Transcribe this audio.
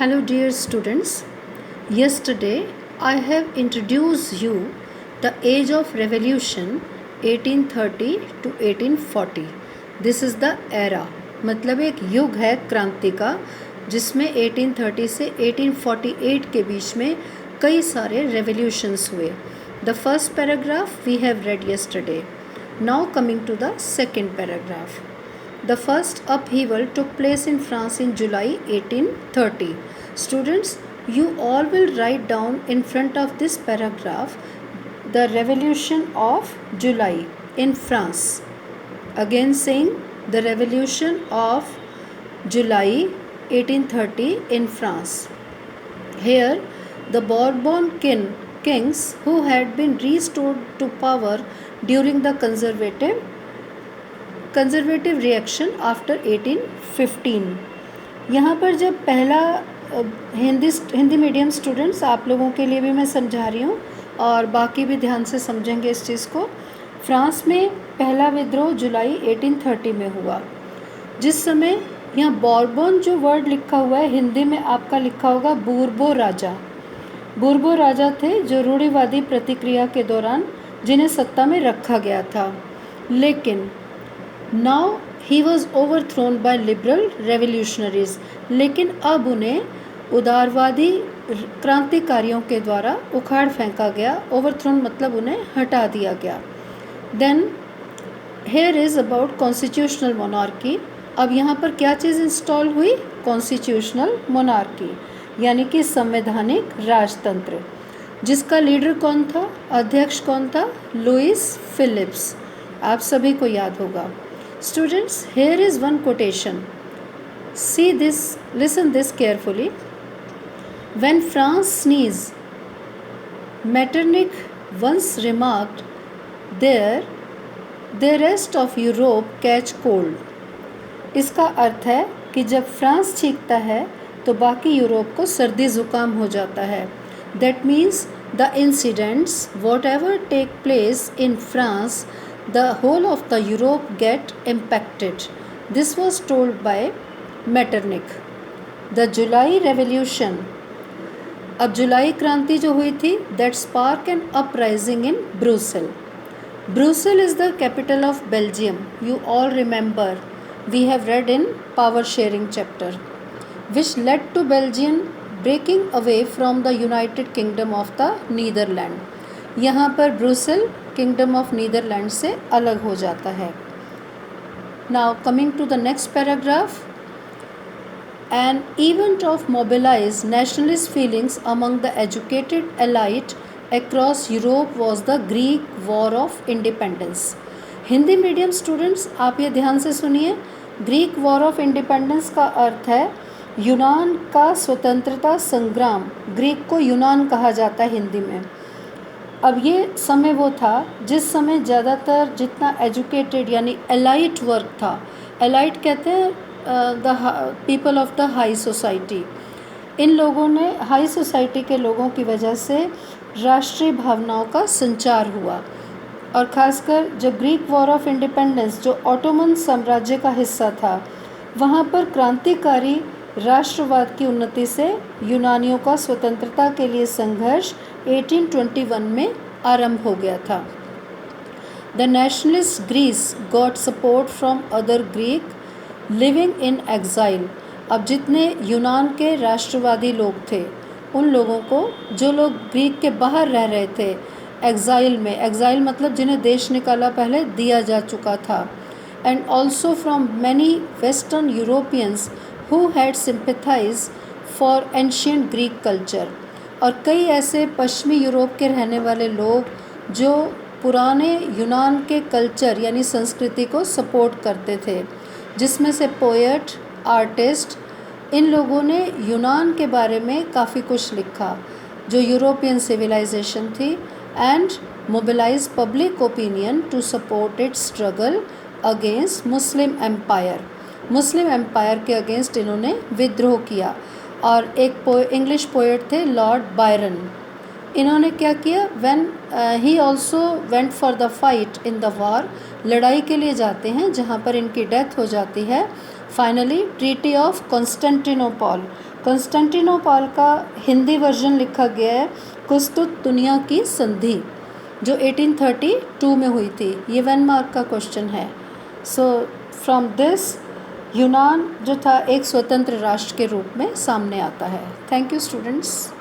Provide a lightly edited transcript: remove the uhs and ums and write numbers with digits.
Hello dear students. Yesterday I have introduced you the age of revolution 1830 to 1840. This is the era, मतलब एक युग है क्रांति का जिसमें 1830 से 1848 के बीच में कई सारे revolutions हुए. The first paragraph we have read yesterday. Now coming to the second paragraph. The first upheaval took place in France in July 1830. Students, you all will write down in front of this paragraph the Revolution of July in France. Again saying the Revolution of July 1830 in France. Here, the Bourbon kings who had been restored to power during the conservative reaction after 1815. यहाँ पर जब पहला Hindi medium students आप लोगों के लिए भी मैं समझा रही हूँ और बाकी भी ध्यान से समझेंगे इस चीज़ को. फ्रांस में पहला विद्रोह जुलाई 1830 में हुआ. जिस समय यहाँ बॉर्बन जो वर्ड लिखा हुआ है हिंदी में आपका लिखा होगा बूर्बो राजा. बूर्बो राजा थे जो रूढ़िवादी प्रतिक्रिया के दौरान जिन्हें सत्ता में रखा गया था, लेकिन now he was overthrown by liberal revolutionaries. लेकिन अब उन्हें उदारवादी क्रांतिकारियों के द्वारा उखाड़ फेंका गया. ओवरथ्रोन मतलब उन्हें हटा दिया गया. Then here is about constitutional monarchy. अब यहाँ पर क्या चीज़ इंस्टॉल हुई? कॉन्स्टिट्यूशनल मोनार्की यानी कि संवैधानिक राजतंत्र. जिसका लीडर कौन था, अध्यक्ष कौन था? Louis Philips. आप सभी को याद होगा. Students, here is one quotation. See this, listen this carefully. When France sneezes, Metternich once remarked, the rest of Europe catch cold. इसका अर्थ है कि जब फ्रांस छींकता है तो बाकी यूरोप को सर्दी ज़ुकाम हो जाता है. That means the incidents, whatever take place in France, the whole of the Europe get impacted. This was told by Metternich. The July Revolution. अब जुलाई क्रांति जो हुई थी, that spark an uprising in Brussels. Brussels is the capital of Belgium. You all remember. We have read in power sharing chapter, which led to Belgium breaking away from the United Kingdom of the Netherlands. यहाँ पर Brussels kingdom of Netherlands से अलग हो जाता है. Now coming to the next paragraph. An event of mobilise nationalist feelings among the educated elite across Europe was the Greek war of independence. Hindi medium students आप ये ध्यान से सुनिए. ग्रीक वॉर ऑफ इंडिपेंडेंस का अर्थ है यूनान का स्वतंत्रता संग्राम. ग्रीक को यूनान कहा जाता है हिंदी में. अब ये समय वो था जिस समय ज़्यादातर जितना एजुकेटेड यानी एलाइट वर्ग था. एलाइट कहते हैं the people of the high society. इन लोगों ने हाई सोसाइटी के लोगों की वजह से राष्ट्रीय भावनाओं का संचार हुआ. और ख़ासकर जब ग्रीक वॉर ऑफ इंडिपेंडेंस जो ऑटोमन साम्राज्य का हिस्सा था, वहाँ पर क्रांतिकारी राष्ट्रवाद की उन्नति से यूनानियों का स्वतंत्रता के लिए संघर्ष 1821 में आरंभ हो गया था. The nationalist Greece got support from other Greek living in exile. अब जितने यूनान के राष्ट्रवादी लोग थे उन लोगों को, जो लोग ग्रीक के बाहर रह रहे थे एग्जाइल में, एग्जाइल मतलब जिन्हें देश निकाला पहले दिया जा चुका था, and also from many western Europeans who had sympathized for ancient Greek culture. और कई ऐसे पश्चिमी यूरोप के रहने वाले लोग जो पुराने यूनान के कल्चर यानी संस्कृति को सपोर्ट करते थे, जिसमें से पोएट, आर्टिस्ट, इन लोगों ने यूनान के बारे में काफ़ी कुछ लिखा जो यूरोपियन सिविलाइजेशन थी, and mobilise public opinion to support its struggle against Muslim empire. Muslim empire के अगेंस्ट इन्होंने विद्रोह किया. और एक इंग्लिश पोएट थे लॉर्ड बायरन. इन्होंने क्या किया? When he also went for the fight in the war. लड़ाई के लिए जाते हैं जहाँ पर इनकी डेथ हो जाती है. फाइनली ट्रीटी ऑफ कॉन्स्टेंटिनोपल कॉन्स्टेंटिनोपॉल का हिंदी वर्जन लिखा गया है कुस्तुंतनिया की संधि, जो 1832 में हुई थी। ये 1 मार्क का क्वेश्चन है। सो फ्रॉम दिस यूनान जो था एक स्वतंत्र राष्ट्र के रूप में सामने आता है। Thank you students.